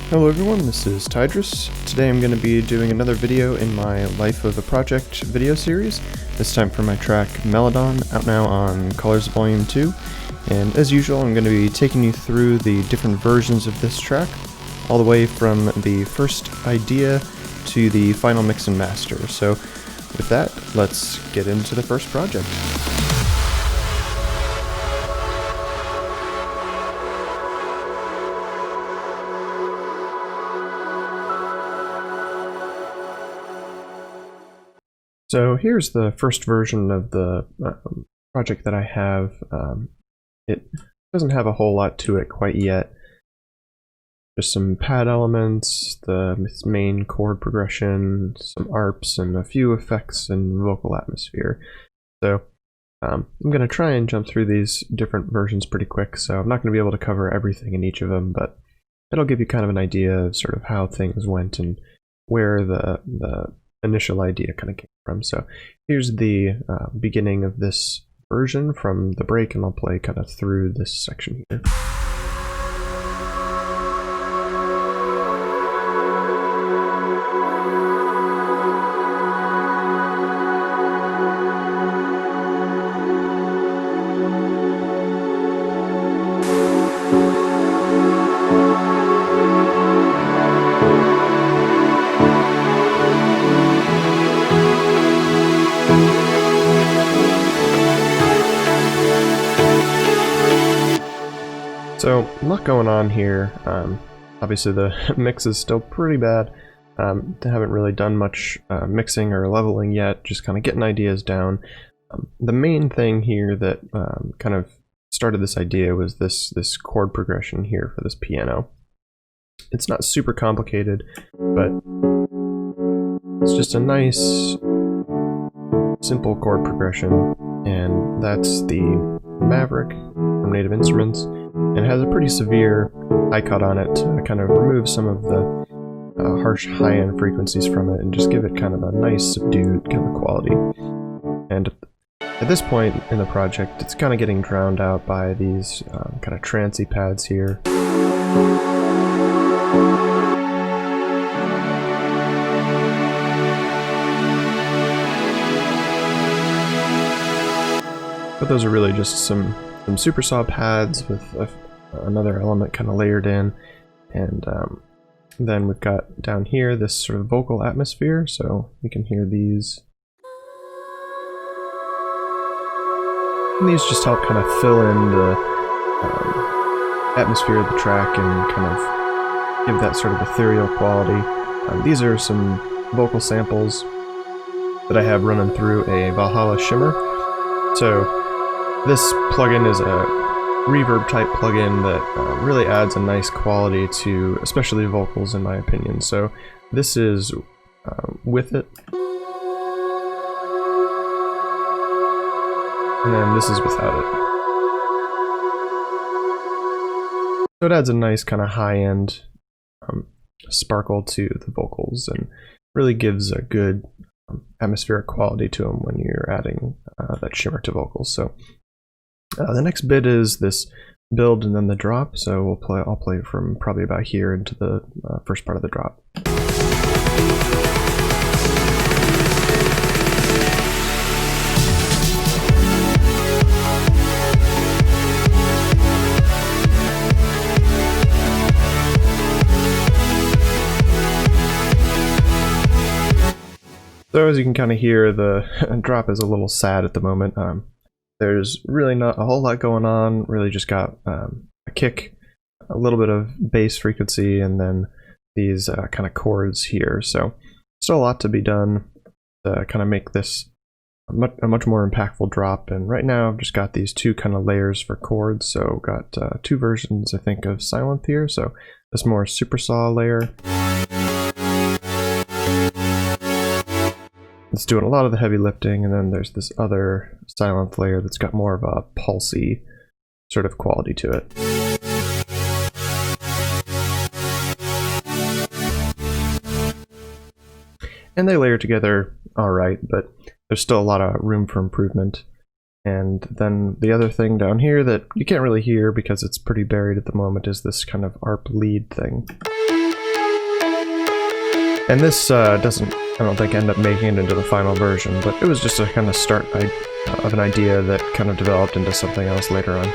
Hello everyone, this is Tidris. Today I'm going to be doing another video in my Life of a Project video series, this time for my track Meladon, out now on Colors Volume 2. And as usual, I'm going to be taking you through the different versions of this track, all the way from the first idea to the final mix and master. So with that, let's get into the first project. So here's the first version of the project that I have. It doesn't have a whole lot to it quite yet. Just some pad elements, the main chord progression, some ARPs, and a few effects and vocal atmosphere. So I'm going to try and jump through these different versions pretty quick, so I'm not going to be able to cover everything in each of them, but it'll give you kind of an idea of sort of how things went and where the initial idea kind of came from. So here's the beginning of this version from the break, and I'll play kind of through this section here. So, a lot going on here. Obviously the mix is still pretty bad. Haven't really done much mixing or leveling yet, just kind of getting ideas down. The main thing here that kind of started this idea was this chord progression here for this piano. It's not super complicated, but it's just a nice, simple chord progression, and that's the Maverick from Native Instruments. And it has a pretty severe high cut on it to kind of remove some of the harsh high-end frequencies from it and just give it kind of a nice subdued kind of quality. And at this point in the project, it's kind of getting drowned out by these kind of trancy pads here. But those are really just some super saw pads with another element kind of layered in, and then we've got down here this sort of vocal atmosphere, so you can hear these. And these just help kind of fill in the atmosphere of the track and kind of give that sort of ethereal quality. These are some vocal samples that I have running through a Valhalla Shimmer. So this plugin is a reverb type plugin that really adds a nice quality to especially vocals, in my opinion. So this is with it, and then this is without it. So it adds a nice kind of high-end sparkle to the vocals and really gives a good atmospheric quality to them when you're adding that shimmer to vocals. So the next bit is this build and then the drop, so I'll play from probably about here into the first part of the drop. So as you can kind of hear, the drop is a little sad at the moment. There's really not a whole lot going on, really just got a kick, a little bit of bass frequency, and then these kind of chords here. So still a lot to be done to kind of make this a much more impactful drop. And right now I've just got these two kind of layers for chords. So got two versions, I think, of Silent here. So this more super saw layer. It's doing a lot of the heavy lifting, and then there's this other silent layer that's got more of a pulsy sort of quality to it. And they layer together alright, but there's still a lot of room for improvement. And then the other thing down here that you can't really hear because it's pretty buried at the moment is this kind of ARP lead thing. And this doesn't, I don't think, end up making it into the final version, but it was just a kind of start of an idea that kind of developed into something else later on.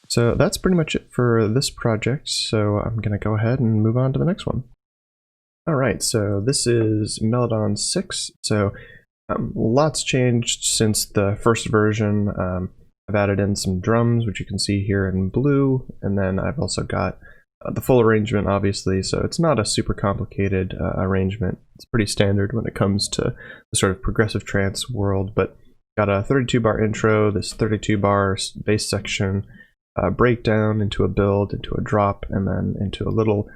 So that's pretty much it for this project, so I'm going to go ahead and move on to the next one. Alright, so this is Meladon 6, so lots changed since the first version. I've added in some drums, which you can see here in blue, and then I've also got the full arrangement, obviously, so it's not a super complicated arrangement. It's pretty standard when it comes to the sort of progressive trance world, but got a 32-bar intro, this 32-bar bass section, breakdown into a build, into a drop, and then into a little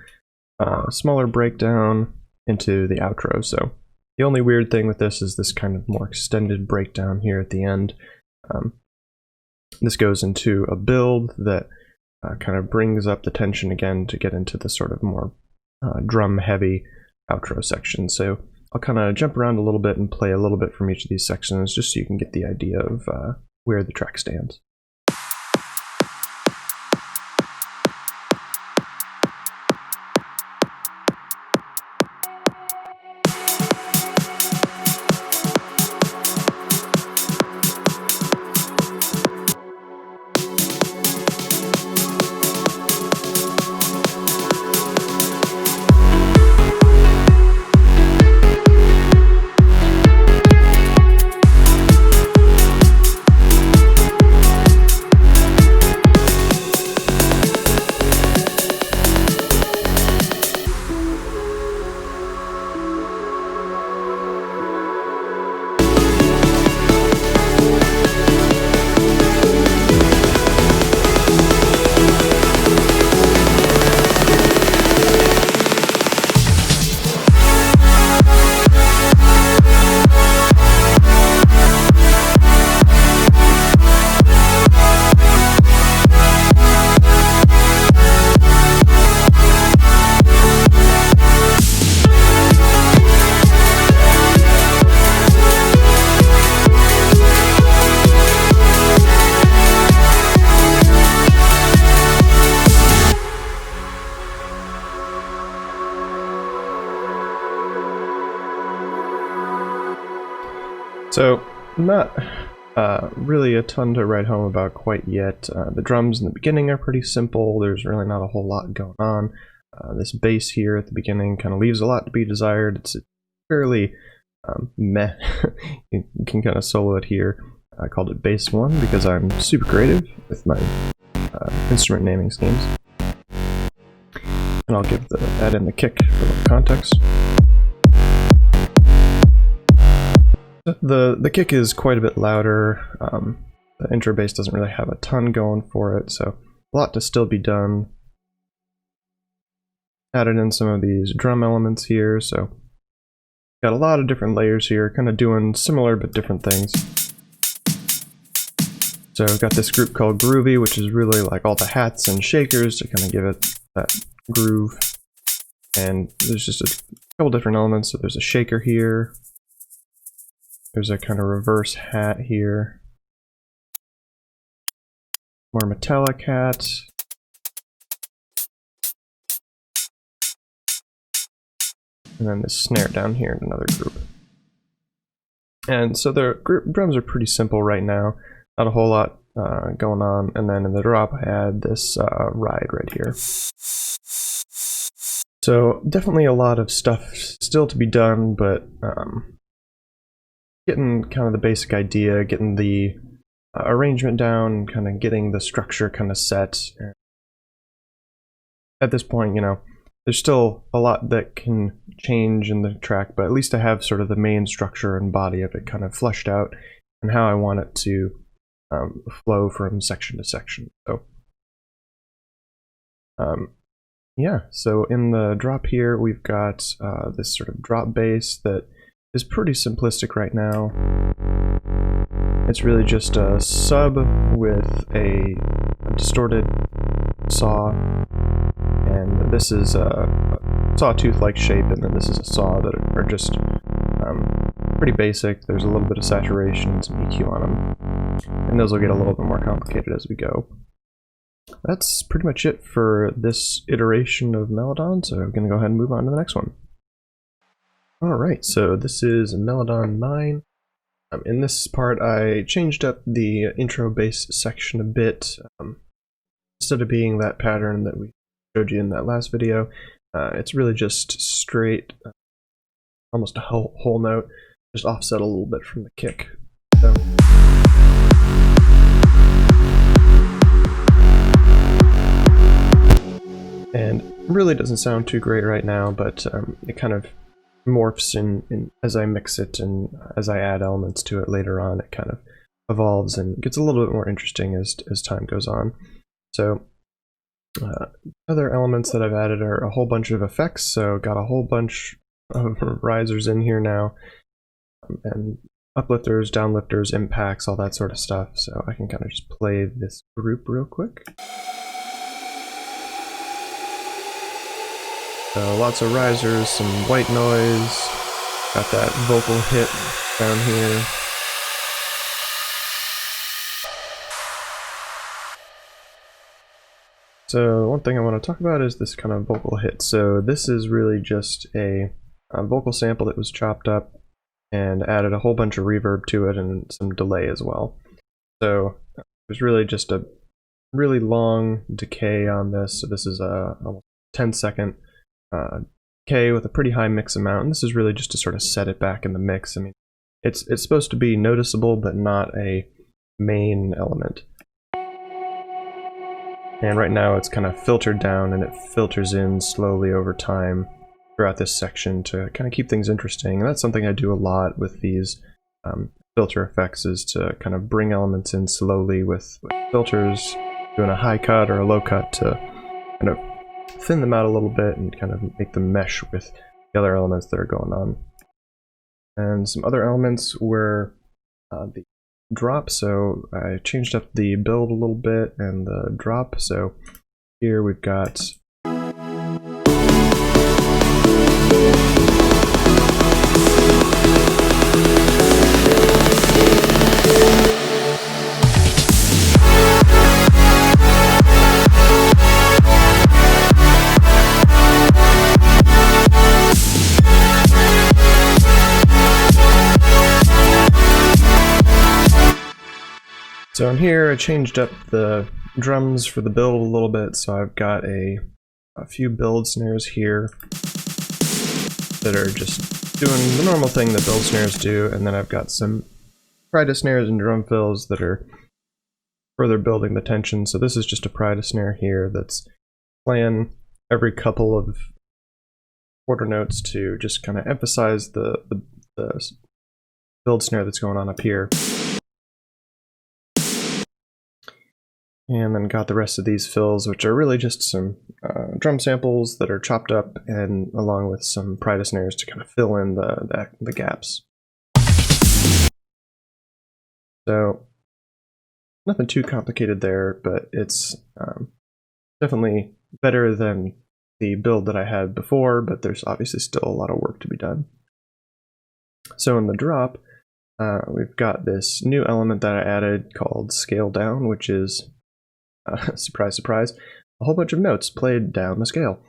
smaller breakdown into the outro. So the only weird thing with this is this kind of more extended breakdown here at the end. This goes into a build that kind of brings up the tension again to get into the sort of more drum-heavy outro section. So I'll kind of jump around a little bit and play a little bit from each of these sections just so you can get the idea of where the track stands. So, not really a ton to write home about quite yet. The drums in the beginning are pretty simple. There's really not a whole lot going on. This bass here at the beginning kind of leaves a lot to be desired. It's fairly meh. You can kind of solo it here. I called it Bass 1 because I'm super creative with my instrument naming schemes. And I'll add in the kick for a little context. The kick is quite a bit louder. The intro bass doesn't really have a ton going for it, so a lot to still be done. Added in some of these drum elements here, so got a lot of different layers here, kind of doing similar but different things. So I've got this group called Groovy, which is really like all the hats and shakers to kind of give it that groove. And there's just a couple different elements. So there's a shaker here. There's a kind of reverse hat here. More metallic hat. And then this snare down here in another group. And so the drums are pretty simple right now. Not a whole lot going on. And then in the drop I add this ride right here. So definitely a lot of stuff still to be done, but getting kind of the basic idea, getting the arrangement down, kind of getting the structure kind of set. At this point, you know, there's still a lot that can change in the track, but at least I have sort of the main structure and body of it kind of fleshed out and how I want it to flow from section to section. So yeah, so in the drop here we've got this sort of drop bass that is pretty simplistic right now. It's really just a sub with a distorted saw, and this is a sawtooth-like shape, and then this is a saw that are just pretty basic. There's a little bit of saturation and some EQ on them, and those will get a little bit more complicated as we go. That's pretty much it for this iteration of Meladon, so I'm going to go ahead and move on to the next one. Alright, so this is Meladon 9. In this part I changed up the intro bass section a bit. Instead of being that pattern that we showed you in that last video, it's really just straight, almost a whole note, just offset a little bit from the kick. So. And really doesn't sound too great right now, but it kind of morphs in as I mix it and as I add elements to it later on. It kind of evolves and gets a little bit more interesting as time goes on. So other elements that I've added are a whole bunch of effects. So got a whole bunch of risers in here now, and uplifters, downlifters, impacts, all that sort of stuff. So I can kind of just play this group real quick. So lots of risers, some white noise, got that vocal hit down here. So one thing I want to talk about is this kind of vocal hit. So this is really just a vocal sample that was chopped up and added a whole bunch of reverb to it and some delay as well. So there's really just a really long decay on this. So this is a almost 10-second decay with a pretty high mix amount, and this is really just to sort of set it back in the mix. I mean, it's supposed to be noticeable, but not a main element. And right now it's kind of filtered down, and it filters in slowly over time throughout this section to kind of keep things interesting. And that's something I do a lot with these filter effects, is to kind of bring elements in slowly with filters, doing a high cut or a low cut to kind of thin them out a little bit and kind of make them mesh with the other elements that are going on. And some other elements were the drop. So I changed up the build a little bit and the drop. So here we've got So in here I changed up the drums for the build a little bit, so I've got a few build snares here that are just doing the normal thing that build snares do, and then I've got some prida snares and drum fills that are further building the tension. So this is just a prida snare here that's playing every couple of quarter notes to just kind of emphasize the build snare that's going on up here. And then got the rest of these fills, which are really just some drum samples that are chopped up, and along with some prida snares to kind of fill in the gaps. So nothing too complicated there, but it's definitely better than the build that I had before, but there's obviously still a lot of work to be done. So in the drop, we've got this new element that I added called scale down, which is surprise, surprise, a whole bunch of notes played down the scale.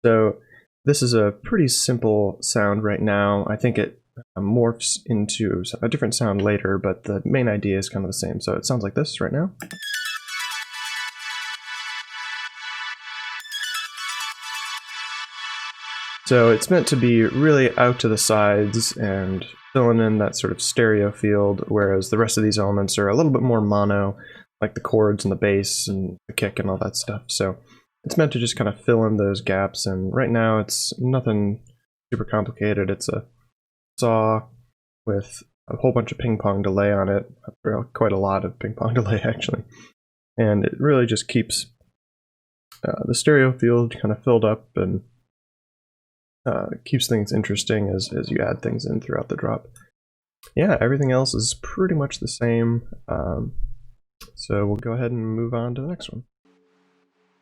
So this is a pretty simple sound right now. I think it morphs into a different sound later, but the main idea is kind of the same. So it sounds like this right now. So it's meant to be really out to the sides and filling in that sort of stereo field, whereas the rest of these elements are a little bit more mono, like the chords and the bass and the kick and all that stuff. So it's meant to just kind of fill in those gaps, and right now it's nothing super complicated. It's a saw with a whole bunch of ping pong delay on it, quite a lot of ping pong delay actually, and it really just keeps the stereo field kind of filled up and keeps things interesting as you add things in throughout the drop. Yeah, everything else is pretty much the same. So we'll go ahead and move on to the next one.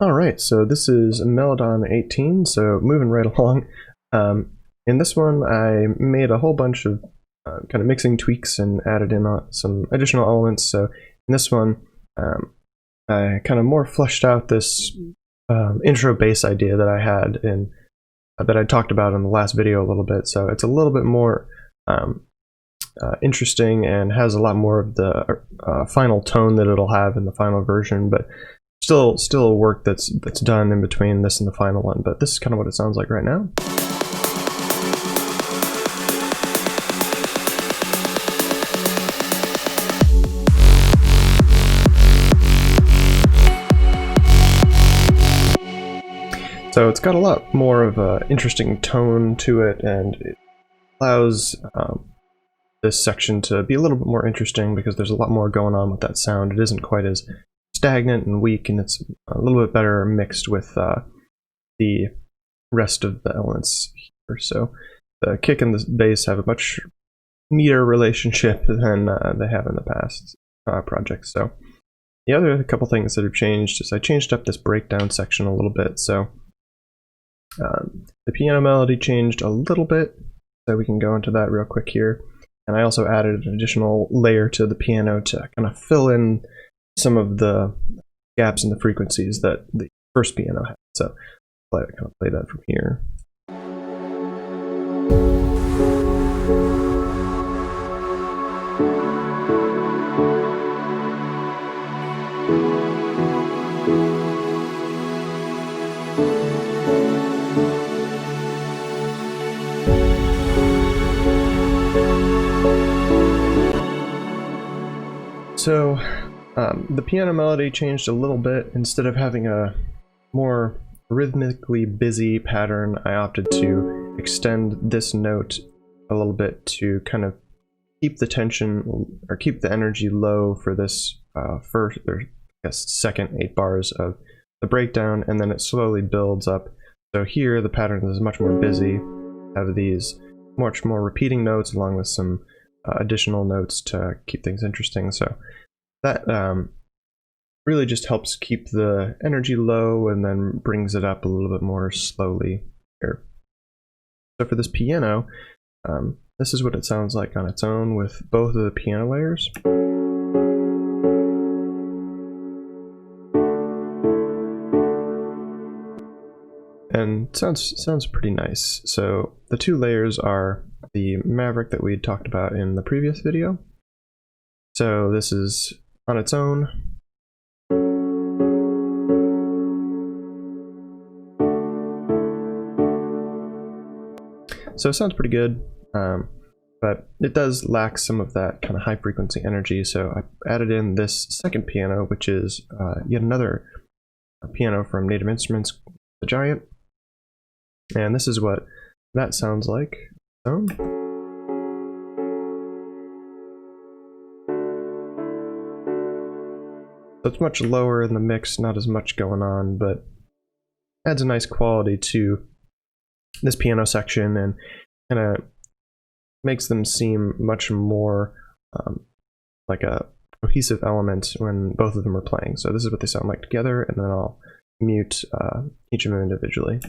Alright, so this is Meladon 18, so moving right along. In this one I made a whole bunch of kind of mixing tweaks and added in some additional elements. So in this one I kind of more fleshed out this intro bass idea that I had in that I talked about in the last video a little bit. So it's a little bit more interesting and has a lot more of the final tone that it'll have in the final version, but still work that's done in between this and the final one. But this is kind of what it sounds like right now. So it's got a lot more of an interesting tone to it, and it allows this section to be a little bit more interesting because there's a lot more going on with that sound. It isn't quite as stagnant and weak, and it's a little bit better mixed with the rest of the elements here. So the kick and the bass have a much neater relationship than they have in the past projects. So the other couple things that have changed is I changed up this breakdown section a little bit. So the piano melody changed a little bit, so we can go into that real quick here. And I also added an additional layer to the piano to kind of fill in some of the gaps in the frequencies that the first piano had. So I'll kind of play that from here. So the piano melody changed a little bit. Instead of having a more rhythmically busy pattern, I opted to extend this note a little bit to kind of keep the tension or keep the energy low for this first, or I guess second 8 bars of the breakdown, and then it slowly builds up. So here the pattern is much more busy, have these much more repeating notes along with some additional notes to keep things interesting. So that really just helps keep the energy low and then brings it up a little bit more slowly here. So for this piano, this is what it sounds like on its own with both of the piano layers. And sounds pretty nice. So the two layers are the Maverick that we talked about in the previous video. So this is on its own. So it sounds pretty good, but it does lack some of that kind of high frequency energy. So I added in this second piano, which is yet another piano from Native Instruments, the Giant. And this is what that sounds like. So it's much lower in the mix, not as much going on, but adds a nice quality to this piano section and kind of makes them seem much more like a cohesive element when both of them are playing. So this is what they sound like together, and then I'll mute each of them individually.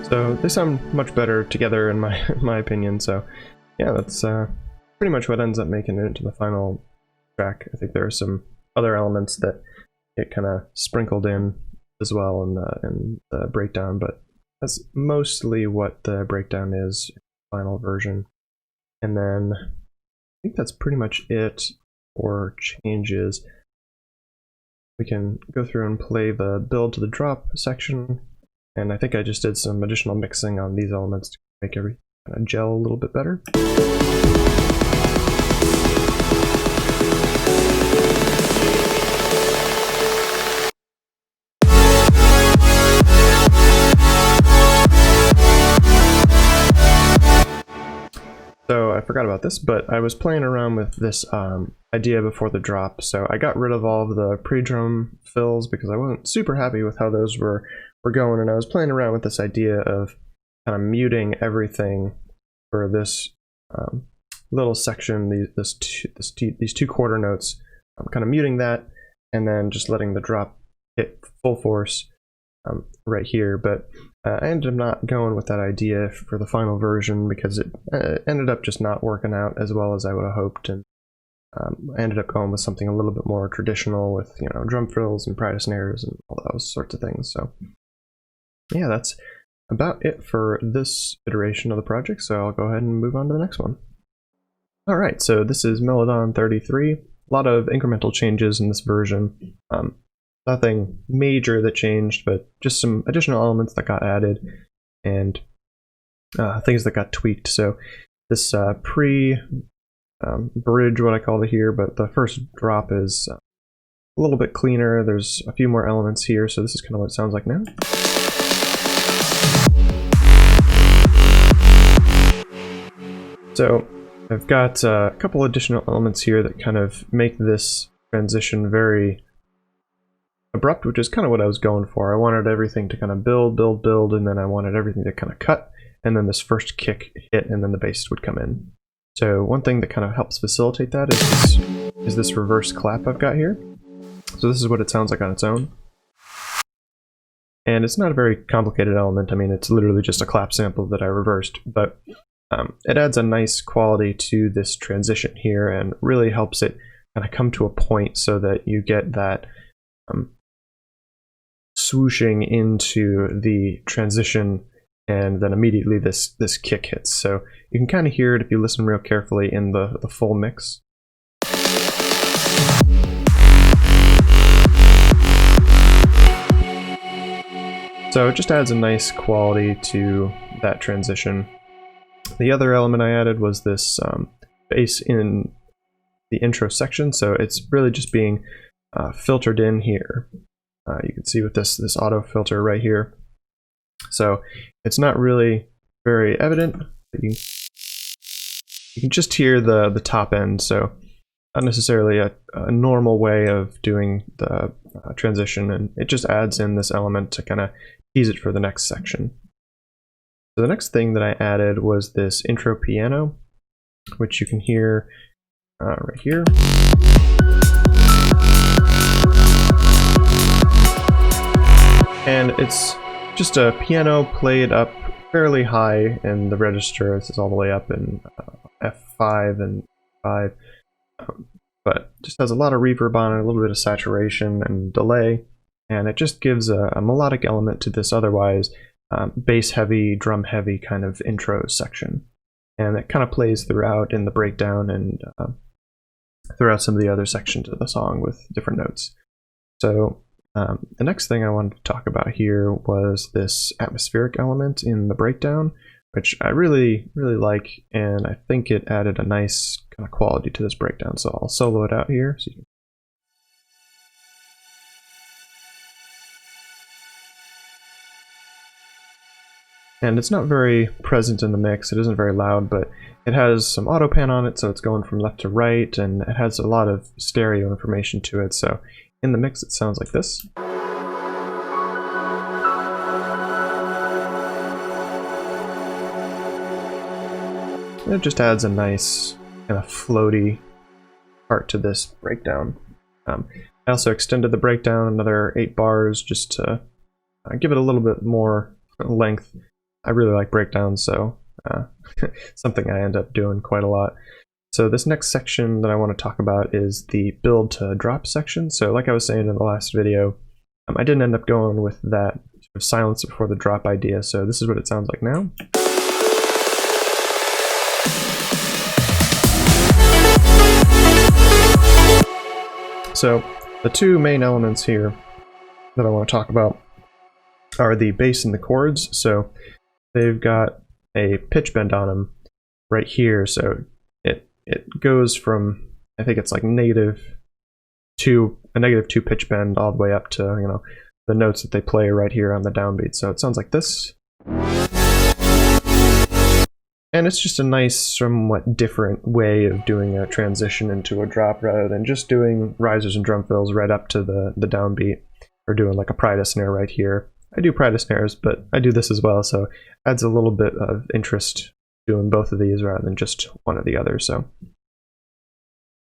So they sound much better together in my opinion. So yeah, that's pretty much what ends up making it into the final track. I think there are some other elements that get kind of sprinkled in as well in the breakdown, but that's mostly what the breakdown is in the final version. And then I think that's pretty much it for changes. We can go through and play the build to the drop section. And I think I just did some additional mixing on these elements to make everything kind of gel a little bit better. So I forgot about this, but I was playing around with this idea before the drop. So I got rid of all of the pre-drum fills because I wasn't super happy with how those were going, and I was playing around with this idea of kind of muting everything for this little section, these two quarter notes. I'm kind of muting that and then just letting the drop hit full force, right here, but I ended up not going with that idea for the final version because it ended up just not working out as well as I would have hoped, and I ended up going with something a little bit more traditional with, you know, drum fills and pride snares and all those sorts of things. So yeah, that's about it for this iteration of the project, so I'll go ahead and move on to the next one. Alright, so this is Meladon 33. A lot of incremental changes in this version. Nothing major that changed, but just some additional elements that got added and things that got tweaked. So this pre-bridge, what I call it here, but the first drop is a little bit cleaner. There's a few more elements here, so this is kind of what it sounds like now. So I've got a couple additional elements here that kind of make this transition very abrupt, which is kind of what I was going for. I wanted everything to kind of build, and then I wanted everything to kind of cut, and then this first kick hit, and then the bass would come in. So one thing that kind of helps facilitate that is this reverse clap I've got here. So this is what it sounds like on its own. And it's not a very complicated element. I mean, it's literally just a clap sample that I reversed, but it adds a nice quality to this transition here and really helps it kind of come to a point so that you get that swooshing into the transition, and then immediately this kick hits. So you can kind of hear it if you listen real carefully in the full mix. So it just adds a nice quality to that transition. The other element I added was this bass in the intro section, so it's really just being filtered in here. You can see with this auto filter right here. So it's not really very evident. You can just hear the top end, so not necessarily a normal way of doing the transition, and it just adds in this element to kind of tease it for the next section. So the next thing that I added was this intro piano, which you can hear right here. And it's just a piano played up fairly high in the register. This is all the way up in F5 and 5, but just has a lot of reverb on it, a little bit of saturation and delay, and it just gives a melodic element to this otherwise bass heavy, drum heavy kind of intro section. And it kind of plays throughout in the breakdown and throughout some of the other sections of the song with different notes. So the next thing I wanted to talk about here was this atmospheric element in the breakdown, which I really like, and I think it added a nice kind of quality to this breakdown. So I'll solo it out here. So you can and it's not very present in the mix. It isn't very loud, but it has some auto pan on it, so it's going from left to right, and it has a lot of stereo information to it. So in the mix, it sounds like this. And it just adds a nice kind of floaty part to this breakdown. I also extended the breakdown another 8 bars just to give it a little bit more length. I really like breakdowns, so something I end up doing quite a lot. So this next section that I want to talk about is the build to drop section. So like I was saying in the last video, I didn't end up going with that sort of silence before the drop idea, so this is what it sounds like now. So the two main elements here that I want to talk about are the bass and the chords. So they've got a pitch bend on them right here, so it goes from, I think it's like a -2 pitch bend all the way up to, you know, the notes that they play right here on the downbeat. So it sounds like this. And it's just a nice, somewhat different way of doing a transition into a drop rather than just doing risers and drum fills right up to the downbeat, or doing like a pride snare right here. I do pride snares, but I do this as well, so it adds a little bit of interest doing both of these rather than just one or the other. So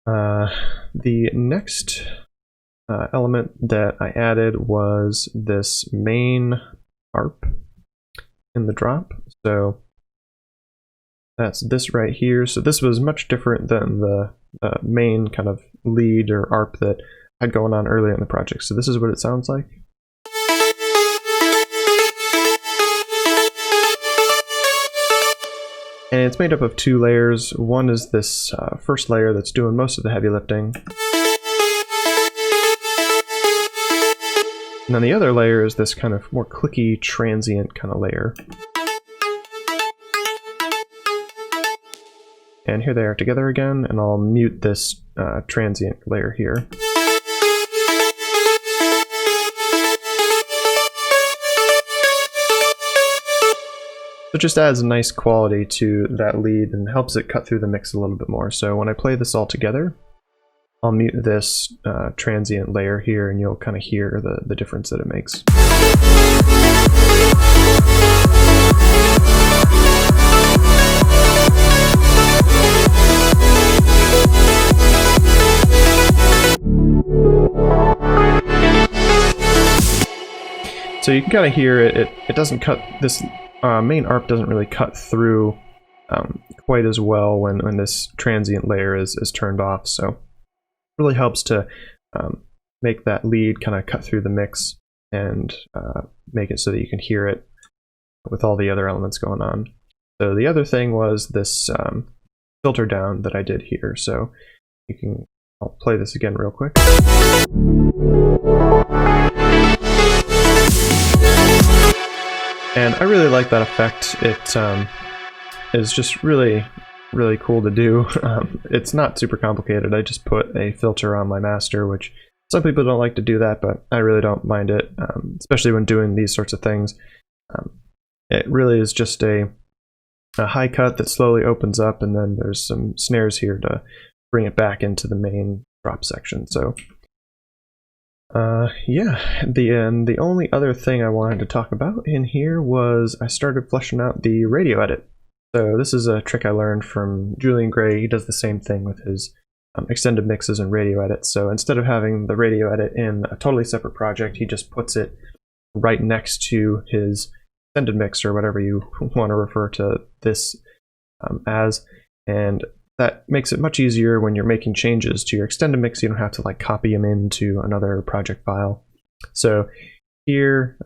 the next element that I added was this main ARP in the drop. So that's this right here. So this was much different than the main kind of lead or ARP that I had going on earlier in the project. So this is what it sounds like. And it's made up of two layers. One is this first layer that's doing most of the heavy lifting. And then the other layer is this kind of more clicky, transient kind of layer. And here they are together again, and I'll mute this transient layer here. It just adds a nice quality to that lead and helps it cut through the mix a little bit more. So when I play this all together, I'll mute this transient layer here, and you'll kind of hear the difference that it makes. So you can kind of hear it doesn't cut, this main ARP doesn't really cut through quite as well when this transient layer is turned off. So it really helps to make that lead kind of cut through the mix and make it so that you can hear it with all the other elements going on. So the other thing was this filter down that I did here. So I'll play this again real quick. And I really like that effect. It is just really cool to do. It's not super complicated. I just put a filter on my master, which some people don't like to do that, but I really don't mind it, especially when doing these sorts of things. It really is just a high cut that slowly opens up, and then there's some snares here to bring it back into the main drop section. So yeah, the only other thing I wanted to talk about in here was I started fleshing out the radio edit. So this is a trick I learned from Julian Gray. He does the same thing with his extended mixes and radio edits. So instead of having the radio edit in a totally separate project, he just puts it right next to his extended mix, or whatever you want to refer to this as. And that makes it much easier when you're making changes to your extended mix. You don't have to like copy them into another project file. So here,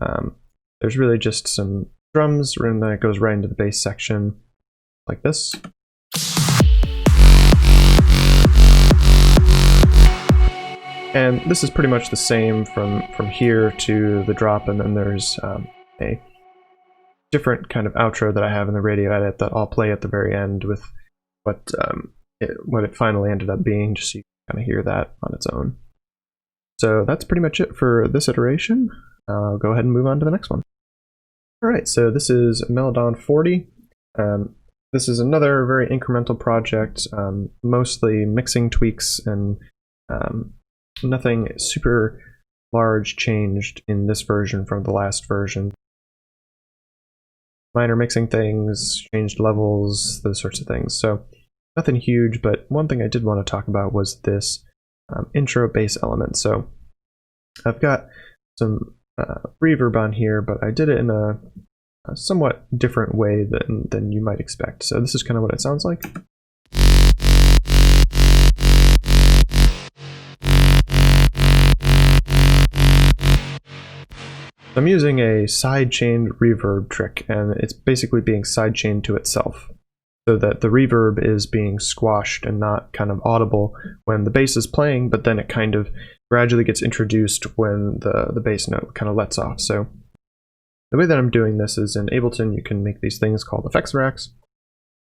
there's really just some drums, and then it goes right into the bass section like this. And this is pretty much the same from here to the drop, and then there's a different kind of outro that I have in the radio edit that I'll play at the very end with what it finally ended up being, just so you can kind of hear that on its own. So that's pretty much it for this iteration. I'll go ahead and move on to the next one. Alright, so this is Meladon 40. This is another very incremental project, mostly mixing tweaks, and nothing super large changed in this version from the last version. Minor mixing things, changed levels, those sorts of things. So nothing huge, but one thing I did want to talk about was this intro bass element. So I've got some reverb on here, but I did it in a somewhat different way than you might expect. So this is kind of what it sounds like. I'm using a sidechained reverb trick, and it's basically being sidechained to itself, so that the reverb is being squashed and not kind of audible when the bass is playing, but then it kind of gradually gets introduced when the bass note kind of lets off. So the way that I'm doing this is in Ableton you can make these things called effects racks,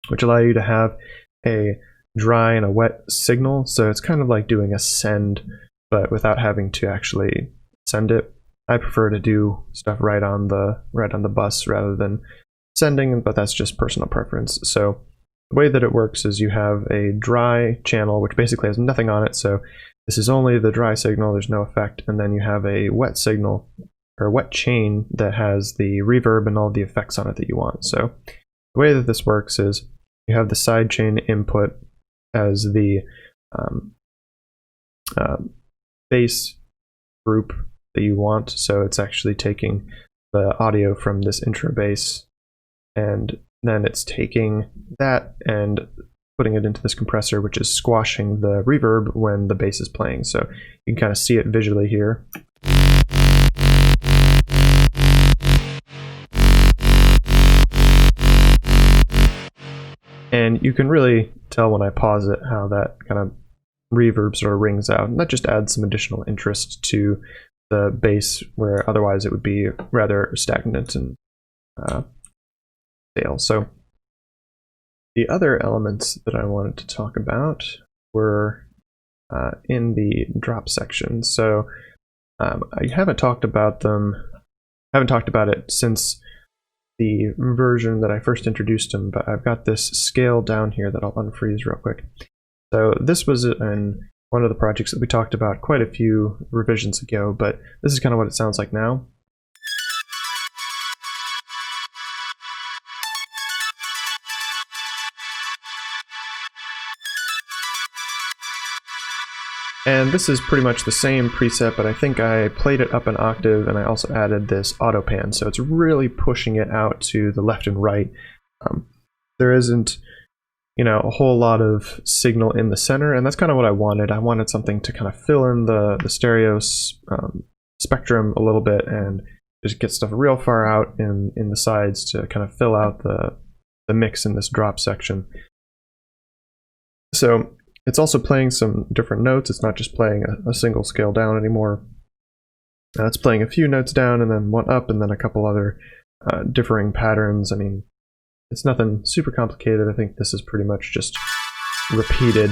which allow you to have a dry and a wet signal. So it's kind of like doing a send, but without having to actually send it. I prefer to do stuff right on the bus rather than sending, but that's just personal preference. So the way that it works is you have a dry channel, which basically has nothing on it. So this is only the dry signal, there's no effect. And then you have a wet signal, or a wet chain, that has the reverb and all the effects on it that you want. So the way that this works is you have the sidechain input as the bass group that you want. So it's actually taking the audio from this intro bass, and then it's taking that and putting it into this compressor, which is squashing the reverb when the bass is playing. So you can kind of see it visually here. And you can really tell when I pause it how that kind of reverb sort of rings out. And that just adds some additional interest to the bass, where otherwise it would be rather stagnant and stale. So the other elements that I wanted to talk about were in the drop section. So I haven't talked about it since the version that I first introduced them, but I've got this scale down here that I'll unfreeze real quick. So this was in one of the projects that we talked about quite a few revisions ago, but this is kind of what it sounds like now. And this is pretty much the same preset, but I think I played it up an octave, and I also added this auto pan, so it's really pushing it out to the left and right. There isn't, a whole lot of signal in the center, and that's kind of what I wanted. I wanted something to kind of fill in the stereo spectrum a little bit, and just get stuff real far out in the sides to kind of fill out the mix in this drop section. So it's also playing some different notes. It's not just playing a single scale down anymore. It's playing a few notes down and then one up and then a couple other differing patterns. I mean, it's nothing super complicated. I think this is pretty much just repeated.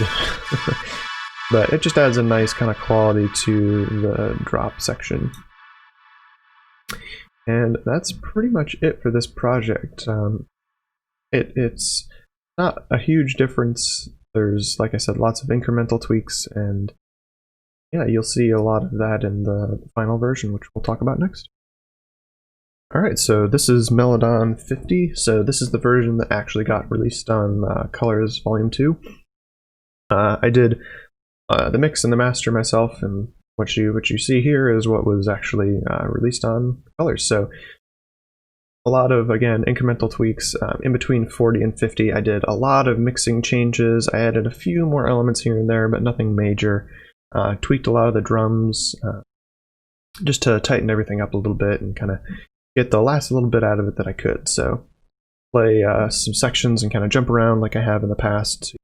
But it just adds a nice kind of quality to the drop section. And that's pretty much it for this project. It's not a huge difference. There's, like I said, lots of incremental tweaks, and yeah, you'll see a lot of that in the final version, which we'll talk about next. Alright, so this is Meladon 50, so this is the version that actually got released on Colors Volume 2. I did the mix and the master myself, and what you see here is what was actually released on Colors. So a lot of, again, incremental tweaks. In between 40 and 50, I did a lot of mixing changes. I added a few more elements here and there, but nothing major. Tweaked a lot of the drums just to tighten everything up a little bit and kind of get the last little bit out of it that I could. So play some sections and kind of jump around like I have in the past.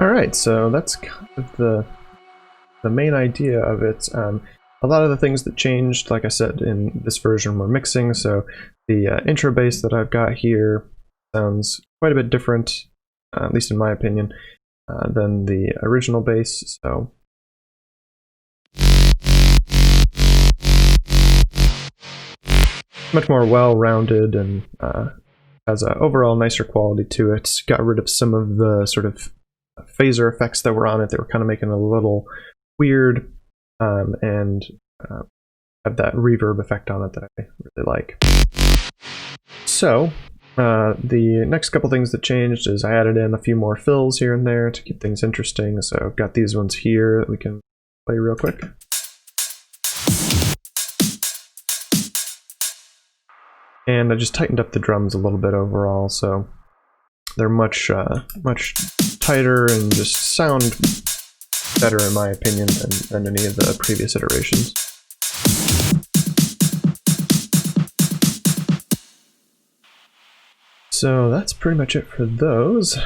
Alright, so that's kind of the main idea of it. a lot of the things that changed, like I said, in this version were mixing, so the intro bass that I've got here sounds quite a bit different, at least in my opinion, than the original bass, so much more well-rounded and has an overall nicer quality to it. Got rid of some of the sort of phaser effects that were on it that were kind of making it a little weird, and have that reverb effect on it that I really like. So the next couple things that changed is I added in a few more fills here and there to keep things interesting. So I've got these ones here that we can play real quick. And I just tightened up the drums a little bit overall, so they're much tighter and just sound better in my opinion than any of the previous iterations. So that's pretty much it for those.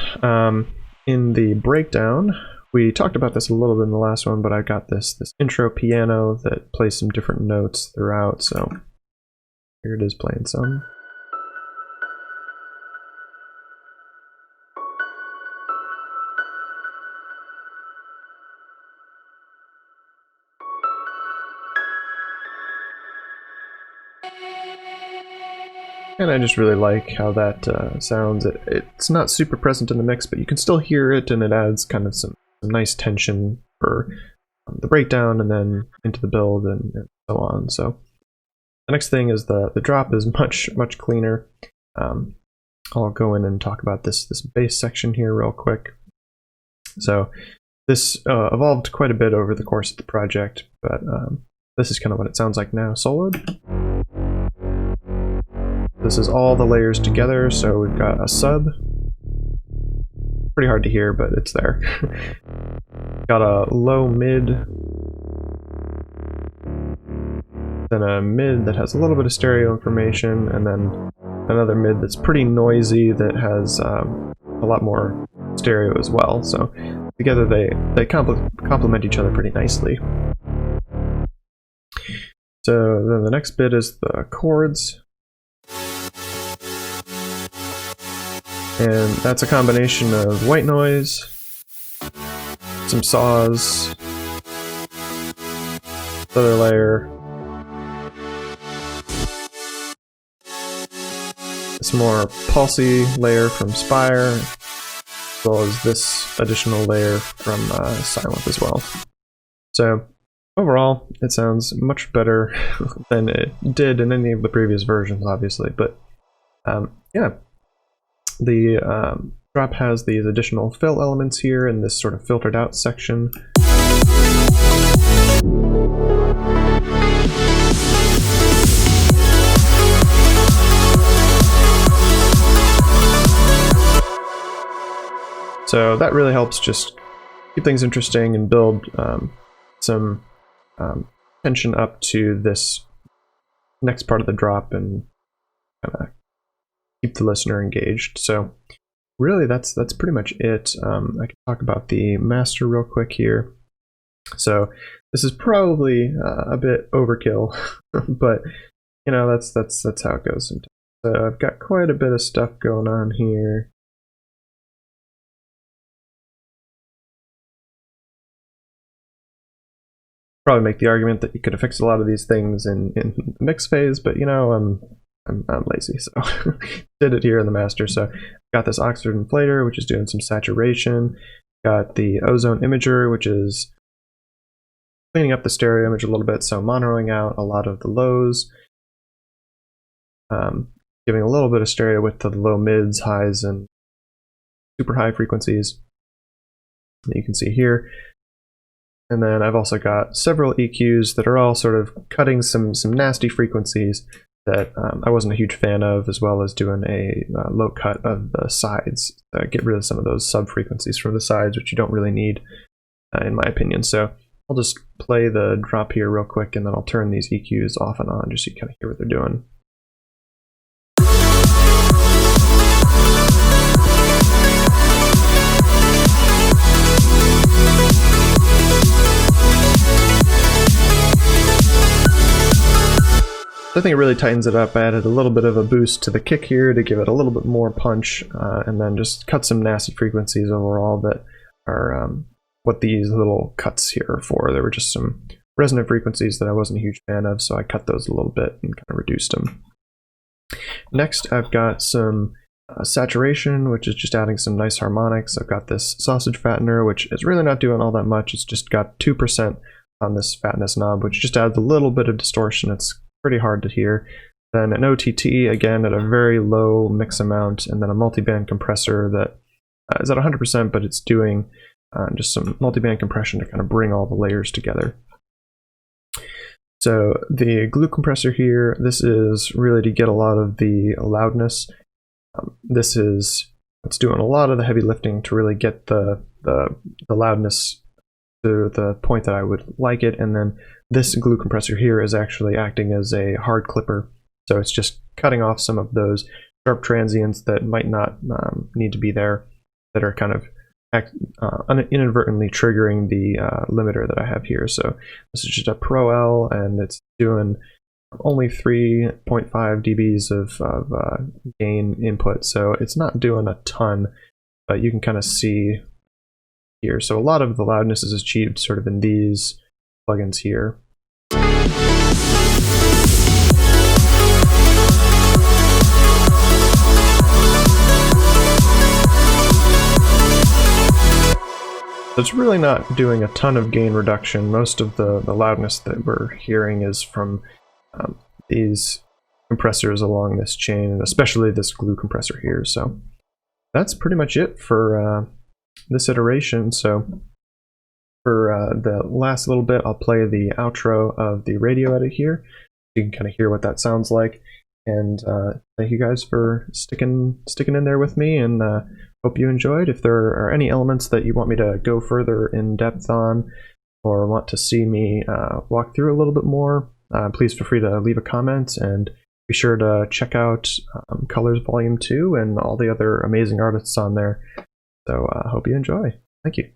In the breakdown, we talked about this a little bit in the last one, but I got this intro piano that plays some different notes throughout, so here it is playing some. And I just really like how that sounds. It's not super present in the mix, but you can still hear it, and it adds kind of some nice tension for the breakdown and then into the build and so on. So the next thing is the drop is much cleaner. I'll go in and talk about this bass section here real quick. So this evolved quite a bit over the course of the project, but this is kind of what it sounds like now soloed. This is all the layers together, so we've got a sub. Pretty hard to hear, but it's there. Got a low mid, then a mid that has a little bit of stereo information, and then another mid that's pretty noisy that has a lot more stereo as well. So together they complement each other pretty nicely. So then the next bit is the chords. And that's a combination of white noise, some saws, other layer, this more pulsy layer from Spire, as well as this additional layer from Silent as well. So overall, it sounds much better than it did in any of the previous versions, obviously, but yeah. The drop has these additional fill elements here in this sort of filtered out section. So that really helps just keep things interesting and build some tension up to this next part of the drop and kind of keep the listener engaged. So really that's pretty much it. I can talk about the master real quick here. So this is probably a bit overkill, but you know, that's how it goes sometimes. So I've got quite a bit of stuff going on here. Probably make the argument that you could have fixed a lot of these things in the mix phase, but you know, I'm lazy, so did it here in the master. So got this Oxford inflator, which is doing some saturation. Got the ozone imager, which is cleaning up the stereo image a little bit, so monoing out a lot of the lows, giving a little bit of stereo with the low mids, highs, and super high frequencies that you can see here. And then I've also got several EQs that are all sort of cutting some nasty frequencies that I wasn't a huge fan of, as well as doing a low cut of the sides. Get rid of some of those sub-frequencies from the sides, which you don't really need, in my opinion. So I'll just play the drop here real quick, and then I'll turn these EQs off and on just so you kind of hear what they're doing. So I think it really tightens it up. I added a little bit of a boost to the kick here to give it a little bit more punch, and then just cut some nasty frequencies overall that are what these little cuts here are for. There were just some resonant frequencies that I wasn't a huge fan of, so I cut those a little bit and kind of reduced them. Next, I've got some saturation, which is just adding some nice harmonics. I've got this sausage fattener, which is really not doing all that much. It's just got 2% on this fatness knob, which just adds a little bit of distortion. It's pretty hard to hear. Then an OTT, again, at a very low mix amount, and then a multiband compressor that is at 100%, but it's doing just some multiband compression to kind of bring all the layers together. So the glue compressor here, this is really to get a lot of the loudness. It's doing a lot of the heavy lifting to really get the loudness to the point that I would like it, and then this glue compressor here is actually acting as a hard clipper, so it's just cutting off some of those sharp transients that might not need to be there, that are kind of inadvertently triggering the limiter that I have here. So this is just a Pro L, and it's doing only 3.5 dBs of gain input, so it's not doing a ton, but you can kind of see here. So a lot of the loudness is achieved sort of in these plugins here. So it's really not doing a ton of gain reduction. Most of the loudness that we're hearing is from these compressors along this chain, and especially this glue compressor here. So that's pretty much it for this iteration. So for the last little bit, I'll play the outro of the radio edit here. You can kind of hear what that sounds like. And thank you guys for sticking in there with me, and hope you enjoyed. If there are any elements that you want me to go further in depth on, or want to see me walk through a little bit more, please feel free to leave a comment, and be sure to check out Colors Volume 2 and all the other amazing artists on there. So hope you enjoy. Thank you.